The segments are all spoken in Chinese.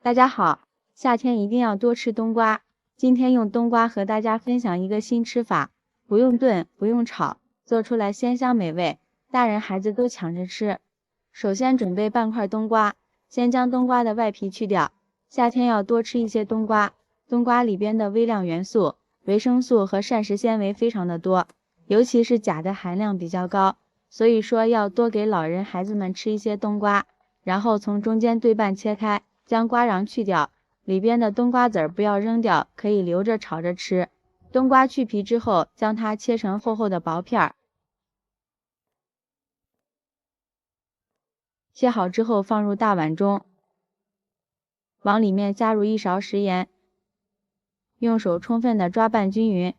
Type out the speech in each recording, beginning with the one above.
大家好，夏天一定要多吃冬瓜。今天用冬瓜和大家分享一个新吃法，不用炖，不用炒，做出来鲜香美味，大人孩子都抢着吃。首先准备半块冬瓜，先将冬瓜的外皮去掉。夏天要多吃一些冬瓜，冬瓜里边的微量元素、维生素和膳食纤维非常的多，尤其是钾的含量比较高，所以说要多给老人孩子们吃一些冬瓜，然后从中间对半切开。将瓜瓤去掉，里边的冬瓜籽儿不要扔掉，可以留着炒着吃。冬瓜去皮之后，将它切成厚厚的薄片儿。切好之后放入大碗中，往里面加入1勺食盐，用手充分的抓拌均匀。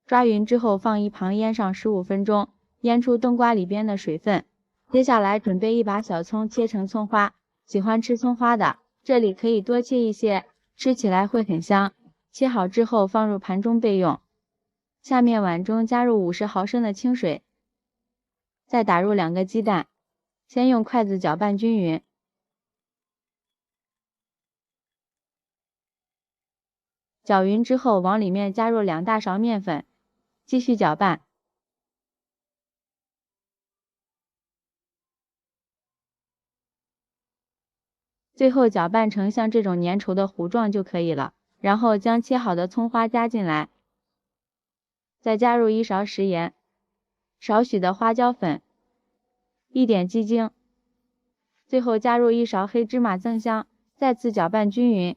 抓匀之后放一旁腌上15分钟，腌出冬瓜里边的水分。接下来准备一把小葱，切成葱花。喜欢吃葱花的，这里可以多切一些，吃起来会很香。切好之后放入盘中备用。下面碗中加入50毫升的清水，再打入2个鸡蛋，先用筷子搅拌均匀。搅匀之后往里面加入2大勺面粉，继续搅拌。最后搅拌成像这种粘稠的糊状就可以了，然后将切好的葱花加进来，再加入1勺食盐，少许的花椒粉，1点鸡精，最后加入1勺黑芝麻增香，再次搅拌均匀。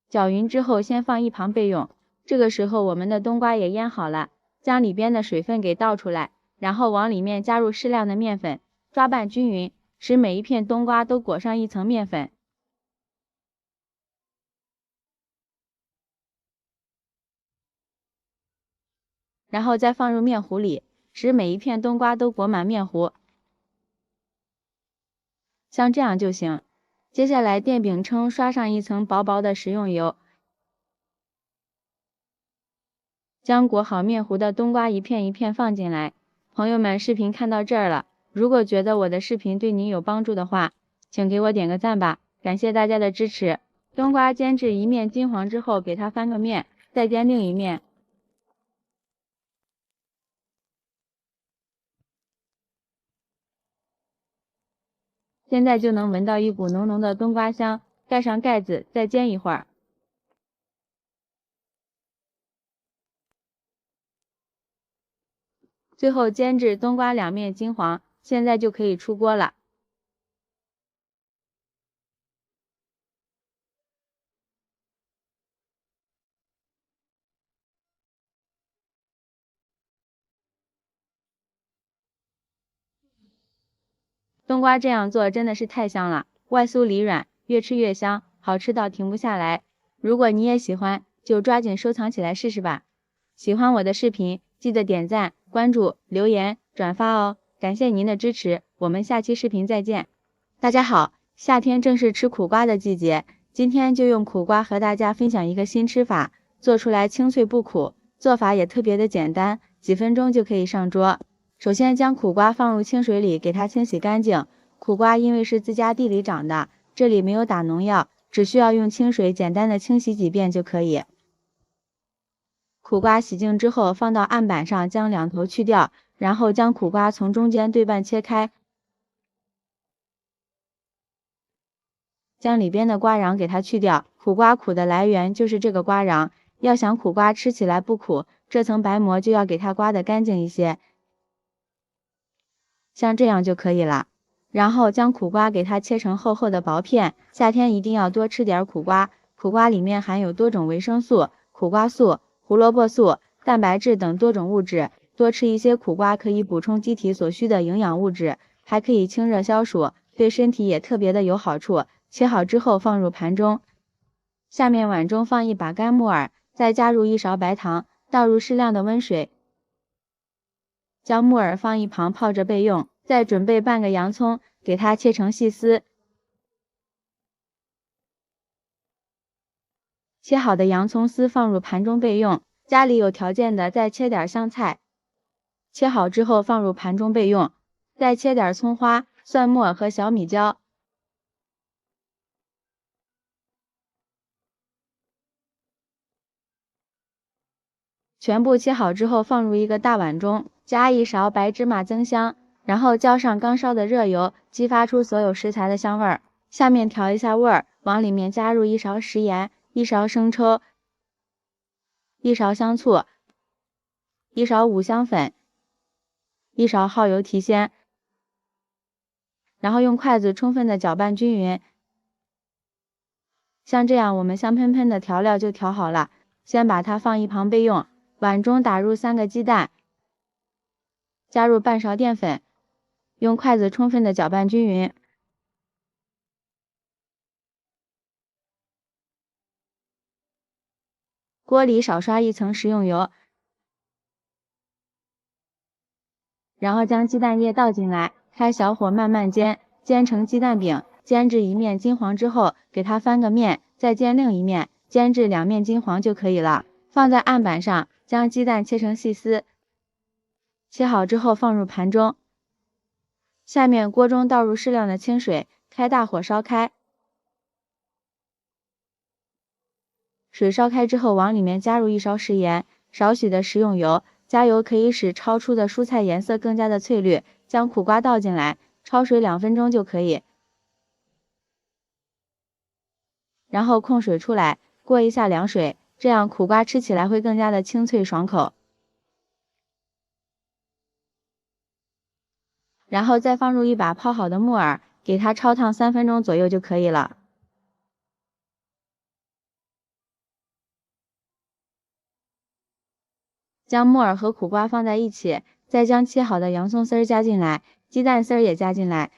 搅匀之后先放一旁备用。这个时候我们的冬瓜也腌好了，将里边的水分给倒出来，然后往里面加入适量的面粉，抓拌均匀，使每一片冬瓜都裹上一层面粉。然后再放入面糊里，使每一片冬瓜都裹满面糊，像这样就行。接下来电饼铛刷上一层薄薄的食用油，将裹好面糊的冬瓜一片一片放进来。朋友们，视频看到这儿了，如果觉得我的视频对您有帮助的话，请给我点个赞吧，感谢大家的支持。冬瓜煎至一面金黄之后，给它翻个面，再煎另一面。现在就能闻到一股浓浓的冬瓜香，盖上盖子，再煎一会儿。最后煎至冬瓜2面金黄，现在就可以出锅了。冬瓜这样做真的是太香了，外酥里软，越吃越香，好吃到停不下来。如果你也喜欢，就抓紧收藏起来试试吧。喜欢我的视频，记得点赞、关注、留言、转发哦！感谢您的支持，我们下期视频再见。大家好，夏天正是吃苦瓜的季节，今天就用苦瓜和大家分享一个新吃法，做出来清脆不苦，做法也特别的简单，几分钟就可以上桌。首先将苦瓜放入清水里，给它清洗干净。苦瓜因为是自家地里长的，这里没有打农药，只需要用清水简单的清洗几遍就可以。苦瓜洗净之后放到案板上，将2头去掉，然后将苦瓜从中间对半切开，将里边的瓜瓤给它去掉。苦瓜苦的来源就是这个瓜瓤，要想苦瓜吃起来不苦，这层白膜就要给它刮得干净一些，像这样就可以了。然后将苦瓜给它切成厚厚的薄片。夏天一定要多吃点苦瓜，苦瓜里面含有多种维生素、苦瓜素、胡萝卜素、蛋白质等多种物质，多吃一些苦瓜可以补充机体所需的营养物质，还可以清热消暑，对身体也特别的有好处。切好之后放入盘中，下面碗中放一把干木耳，再加入1勺白糖，倒入适量的温水，将木耳放一旁泡着备用。再准备半个洋葱，给它切成细丝。切好的洋葱丝放入盘中备用。家里有条件的再切点香菜，切好之后放入盘中备用。再切点葱花、蒜末和小米椒。全部切好之后放入一个大碗中，加1勺白芝麻增香，然后浇上刚烧的热油，激发出所有食材的香味儿。下面调一下味儿，往里面加入1勺食盐、1勺生抽、1勺香醋、1勺五香粉、1勺耗油提鲜，然后用筷子充分的搅拌均匀。像这样，我们香喷喷的调料就调好了，先把它放一旁备用。碗中打入3个鸡蛋，加入半勺淀粉，用筷子充分的搅拌均匀。锅里少刷1层食用油，然后将鸡蛋液倒进来，开小火慢慢煎，煎成鸡蛋饼。煎至一面金黄之后，给它翻个面，再煎另一面，煎至2面金黄就可以了。放在案板上，将鸡蛋切成细丝，切好之后放入盘中。下面锅中倒入适量的清水，开大火烧开。水烧开之后，往里面加入1勺食盐，少许的食用油。加油可以使超出的蔬菜颜色更加的翠绿。将苦瓜倒进来，焯水2分钟就可以。然后控水出来，过一下凉水，这样苦瓜吃起来会更加的清脆爽口。然后再放入一把泡好的木耳，给它焯烫3分钟左右就可以了。将木耳和苦瓜放在一起，再将切好的洋葱丝加进来，鸡蛋丝也加进来，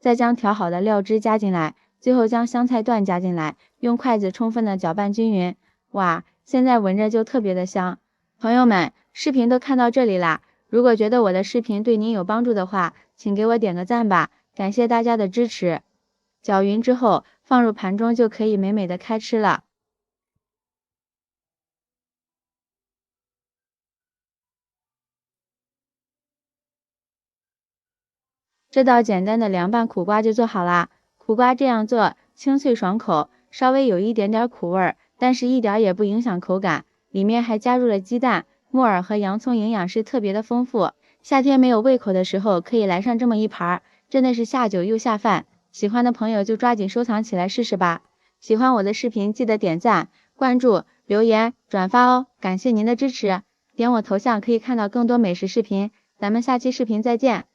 再将调好的料汁加进来，最后将香菜段加进来，用筷子充分的搅拌均匀。哇，现在闻着就特别的香。朋友们，视频都看到这里啦，如果觉得我的视频对您有帮助的话，请给我点个赞吧，感谢大家的支持。搅匀之后，放入盘中就可以美美的开吃了。这道简单的凉拌苦瓜就做好啦。苦瓜这样做清脆爽口，稍微有一点点苦味，但是一点也不影响口感。里面还加入了鸡蛋、木耳和洋葱，营养是特别的丰富。夏天没有胃口的时候，可以来上这么一盘，真的是下酒又下饭。喜欢的朋友就抓紧收藏起来试试吧。喜欢我的视频记得点赞、关注、留言、转发哦，感谢您的支持。点我头像可以看到更多美食视频，咱们下期视频再见。